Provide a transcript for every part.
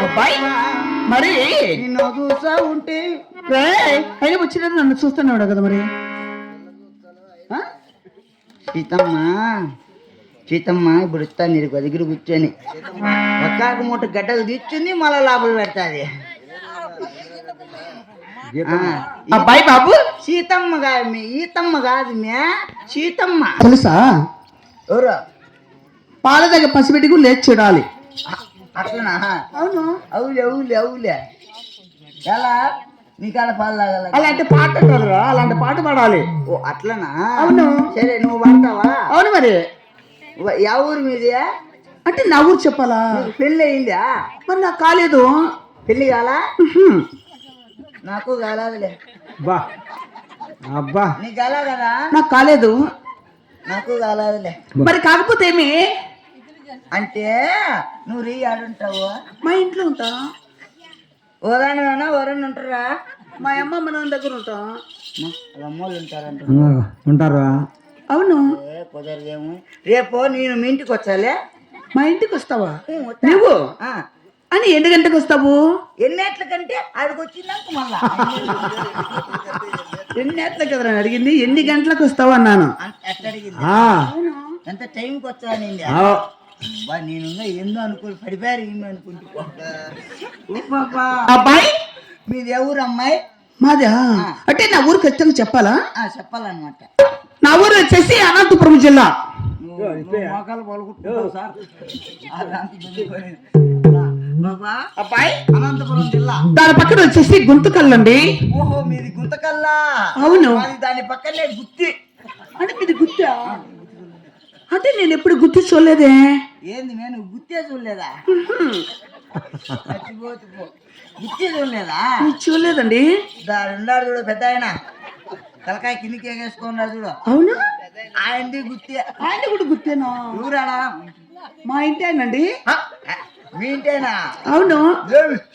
అబ్బాయి మరి నిన్ను చూసా ఉంటే అయినా వచ్చిన నన్ను చూస్తున్నాడు కదా మరి. సీతమ్మ ఇప్పుడు ఇస్తా మీరు దగ్గర కూర్చొని ఒక్కాక మూట గడ్డకు తెచ్చింది మళ్ళా లోపల పెడతాది. అబ్బాయి బాబు సీతమ్మ కాదు మీ ఈతమ్మ కాదు మే సీతమ్మ తెలుసా? ఎవరు పాల దగ్గర పసిపెట్టి కూడా లేచి చూడాలి. అట్లనా? అవును. అవులే అవులే అవులే ఎలా నీకాడ పాలు తాగాల? అలాంటి పాట కదరా, అలాంటి పాట పాడాలి. ఓ అట్లనా? అవును. సరే నువ్వు పాడతావా? అవును. మరి యా ఊరు మీది? అంటే నా ఊరు చెప్పాలా? పెళ్ళి అయిందా? మరి నాకు కాలేదు. పెళ్ళి కాలా? నాకు కాలేదులే. బా అబ్బా నీకు కాలా కదా? నాకు కాలేదు. నాకు కాలేదులే. మరి కాకపోతే ఏమి అంటే నువ్వు రీ ఆడుంటావు? మా ఇంట్లో ఉంటా. ఓదానివేనా ఎవరన్నా ఉంటారా? మా అమ్మమ్మ నాన్న దగ్గర ఉంటా. అమ్మోళ్ళు ఉంటారంట. ఉంటారా? అవును. కుదరదేమో. రేపు నేను మీ ఇంటికి వచ్చాలే. మా ఇంటికి వస్తావా నువ్వు? అని ఎన్ని గంటలకు వస్తావు? ఎన్నేట్ల కంటే ఆడికి వచ్చిందాక మళ్ళా ఎన్నేట్ల కదరా అడిగింది. ఎన్ని గంటలకు వస్తావు అన్నాను. ఎంత టైంకి వచ్చా నేను నేను ఏందో అనుకో పడిపోయారు ఏమి అనుకుంటా. అబ్బాయి మీది ఎవరు అమ్మాయి? మాదా? అంటే నా ఊరు ఖచ్చితంగా చెప్పాలా? చెప్పాలన్నమాట. నా ఊరు వచ్చేసి అనంతపురం జిల్లా. అబ్బాయి అనంతపురం జిల్లా. దాని పక్కన వచ్చేసి గుంతకల్లండి. ఓహో మీది గుంతకల్లా? అవును. దాని పక్కనే గుత్తి. అంటే మీది గుత్తా? అంటే నేను ఎప్పుడు గుత్తి చూడలేదే. ఏంది నేను గుత్తే చూడలేదా? గుత్తి చూడలేదా? చూడలేదండి. ఉన్నాడు చూడు పెద్ద ఆయన తలకాయ కిందికి ఎగేసుకున్నాడు చూడు. అవునా? ఆయనది గుత్తి. ఆయన కూడా గుత్తేనా? ఊరాడా? మా ఇంటేనండి. మీ ఇంటేనా? అవును.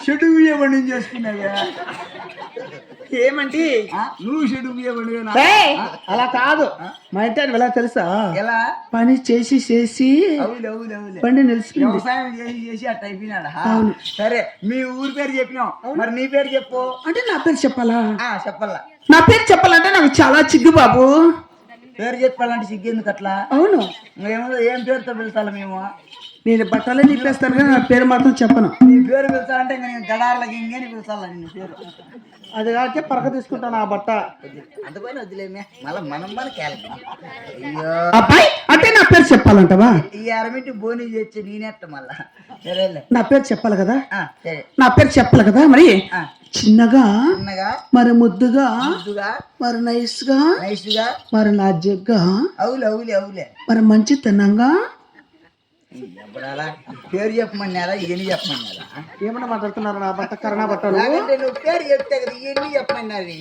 షెడ్ బియ్యమని చేసుకున్నావా? ఏమండి నువ్వు షెడ్ బియ్యమని? అలా కాదు. మా ఇంటి ఎలా తెలుసా? ఎలా? పని చేసి చేసి బండి నిలిచి వ్యవసాయం చేసి చేసి అట్ట అయిపోయినాడా? సరే మీ ఊరి పేరు చెప్పినావు, మరి నీ పేరు చెప్పు. అంటే నా పేరు చెప్పాలా? చెప్పాలా? నా పేరు చెప్పాలంటే నాకు చాలా చిగ్గు బాబు. పేరు చెప్పాలంటే సిగ్గేందుకు అట్లా? అవును. మేము ఏం పేరుతో పిలుస్తాం మేము? నేను బట్టలే నిప్పేస్తాను కానీ నా పేరు మాత్రం చెప్పను. నీ పేరు పిలుస్తానంటే నేను గడార్లకి ఇంకేని పిలుస్తాను నీ పేరు. అది కాకే పరక తీసుకుంటాను ఆ బట్ట. అందుకని వదిలేమే మళ్ళీ మనం అబ్బాయి అంటే నా పేరు చెప్పాలంటవా? ఈ అరమిటి బోని చేసి నేనెట్ట మళ్ళా? సరేలే నా పేరు చెప్పాలి కదా. సరే నా పేరు చెప్పాలి కదా. మరి చిన్నగా మరి ముద్దుగా మరి నైస్ గా మరి నాజ్యంగా మరి మంచి తిన్నంగా పేరు చెప్పమన్నారా ఇవన్నీ చెప్పమన్నారా? ఏమన్నా మాట్లాడుతున్నారు? నా బట్ట కరోనా బట్టలు నువ్వు పేరు చెప్తే కదా ఇవన్నీ చెప్పమన్నారు.